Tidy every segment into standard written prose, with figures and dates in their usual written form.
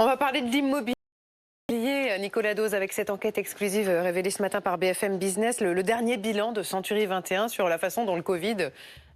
On va parler de l'immobilier. Nicolas Dose, avec cette enquête exclusive révélée ce matin par BFM Business, le dernier bilan de Century 21 sur la façon dont le Covid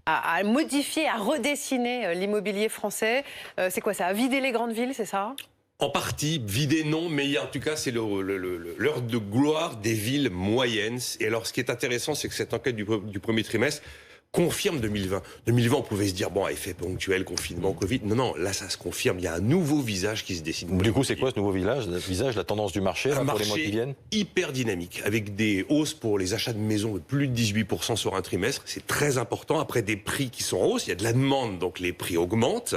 a modifié, a redessiné l'immobilier français. C'est quoi ça? A vidé les grandes villes, c'est ça? En partie, vidé non, mais en tout cas, c'est l'heure de gloire des villes moyennes. Et alors, ce qui est intéressant, c'est que cette enquête du premier trimestre confirme 2020. 2020, on pouvait se dire, bon, effet ponctuel, confinement, Covid. Non, non, là, ça se confirme. Il y a un nouveau visage qui se dessine. Du coup, c'est quoi ce nouveau visage, la tendance du marché là, pour les mois qui viennent? Hyper dynamique, avec des hausses pour les achats de maisons de plus de 18% sur un trimestre. C'est très important. Après des prix qui sont en hausse, il y a de la demande, donc les prix augmentent.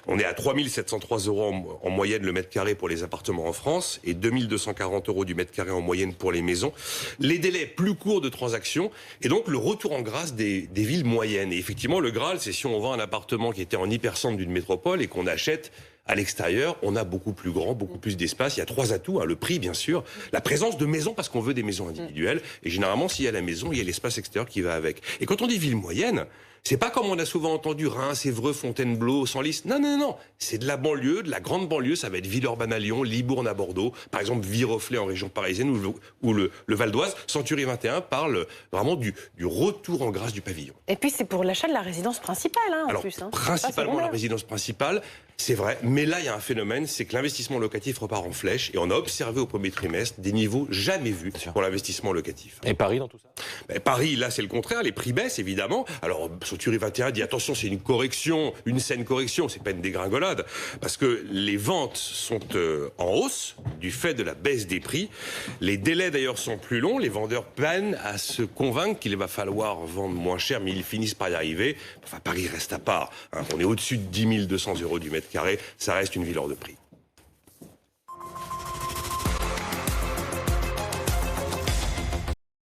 On est à 3 703 € en moyenne le mètre carré pour les appartements en France et 2 240 € du mètre carré en moyenne pour les maisons. Les délais plus courts de transaction et donc le retour en grâce des villes moyennes. Et effectivement, le Graal, c'est si on vend un appartement qui était en hypercentre d'une métropole et qu'on achète à l'extérieur, on a beaucoup plus grand, beaucoup plus d'espace. Il y a 3 atouts, le prix bien sûr, la présence de maisons parce qu'on veut des maisons individuelles et généralement s'il y a la maison, il y a l'espace extérieur qui va avec. Et quand on dit ville moyenne, c'est pas comme on a souvent entendu Reims, Évreux, Fontainebleau, Senlis. Non, non, non. C'est de la banlieue, de la grande banlieue. Ça va être Villeurbanne à Lyon, Libourne à Bordeaux. Par exemple, Viroflay en région parisienne ou le Val d'Oise. Century 21 parle vraiment du retour en grâce du pavillon. Et puis c'est pour l'achat de la résidence principale, en Alors, plus. principalement la résidence principale, c'est vrai. Mais là, il y a un phénomène, c'est que l'investissement locatif repart en flèche. Et on a observé au premier trimestre des niveaux jamais vus pour l'investissement locatif. Et Paris dans tout ça? Paris, là, c'est le contraire. Les prix baissent, évidemment. Alors, Century 21 dit, attention, c'est une correction, une saine correction. C'est pas une dégringolade. Parce que les ventes sont en hausse du fait de la baisse des prix. Les délais, d'ailleurs, sont plus longs. Les vendeurs peinent à se convaincre qu'il va falloir vendre moins cher, mais ils finissent par y arriver. Enfin, Paris reste à part. On est au-dessus de 10 200 € du mètre carré. Ça reste une ville hors de prix.